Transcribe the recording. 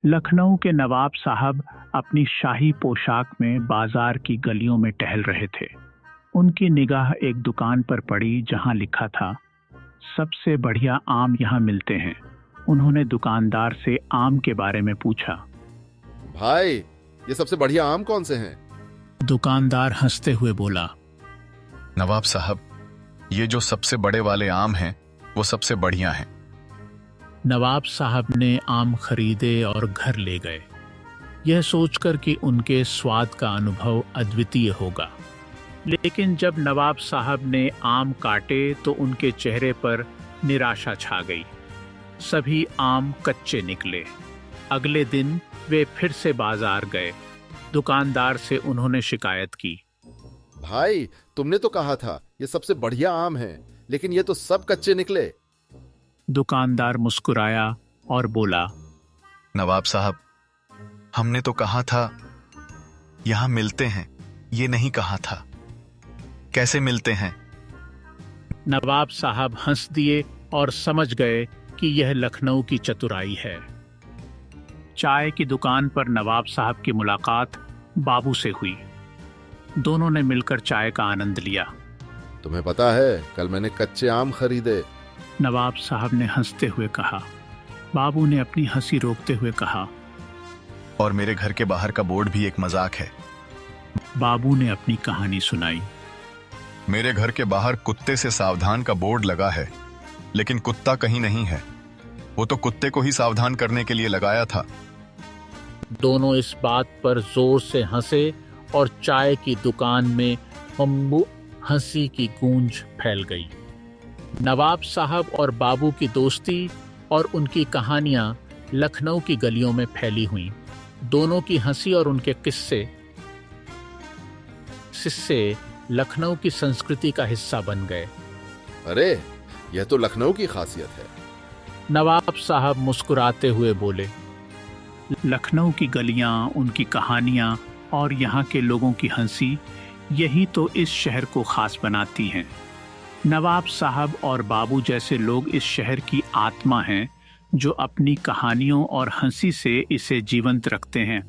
लखनऊ के नवाब साहब अपनी शाही पोशाक में बाजार की गलियों में टहल रहे थे। उनकी निगाह एक दुकान पर पड़ी जहां लिखा था, सबसे बढ़िया आम यहाँ मिलते हैं। उन्होंने दुकानदार से आम के बारे में पूछा। भाई, ये सबसे बढ़िया आम कौन से हैं? दुकानदार हंसते हुए बोला, नवाब साहब, ये जो सबसे बड़े वाले आम हैं वो सबसे बढ़िया हैं। नवाब साहब ने आम खरीदे और घर ले गए, यह सोचकर कि उनके स्वाद का अनुभव अद्वितीय होगा। लेकिन जब नवाब साहब ने आम काटे तो उनके चेहरे पर निराशा छा गई। सभी आम कच्चे निकले। अगले दिन वे फिर से बाजार गए। दुकानदार से उन्होंने शिकायत की। भाई, तुमने तो कहा था ये सबसे बढ़िया आम है, लेकिन ये तो सब कच्चे निकले। दुकानदार मुस्कुराया और बोला, नवाब साहब, हमने तो कहा था यहां मिलते हैं, ये नहीं कहा था कैसे मिलते हैं। नवाब साहब हंस दिए और समझ गए कि यह लखनऊ की चतुराई है। चाय की दुकान पर नवाब साहब की मुलाकात बाबू से हुई। दोनों ने मिलकर चाय का आनंद लिया। तुम्हें पता है, कल मैंने कच्चे आम खरीदे। नवाब साहब ने हंसते हुए कहा। बाबू ने अपनी हंसी रोकते हुए कहा, और मेरे घर के बाहर का बोर्ड भी एक मजाक है। बाबू ने अपनी कहानी सुनाई। मेरे घर के बाहर कुत्ते से सावधान का बोर्ड लगा है, लेकिन कुत्ता कहीं नहीं है। वो तो कुत्ते को ही सावधान करने के लिए लगाया था। दोनों इस बात पर जोर से हंसे और चाय की दुकान में हम्बू हंसी की गूंज फैल गई। नवाब साहब और बाबू की दोस्ती और उनकी कहानियां लखनऊ की गलियों में फैली हुईं। दोनों की हंसी और उनके किस्से लखनऊ की संस्कृति का हिस्सा बन गए। अरे, यह तो लखनऊ की खासियत है। नवाब साहब मुस्कुराते हुए बोले, लखनऊ की गलियां, उनकी कहानियां और यहाँ के लोगों की हंसी, यही तो इस शहर को खास बनाती हैं। नवाब साहब और बाबू जैसे लोग इस शहर की आत्मा हैं, जो अपनी कहानियों और हंसी से इसे जीवंत रखते हैं।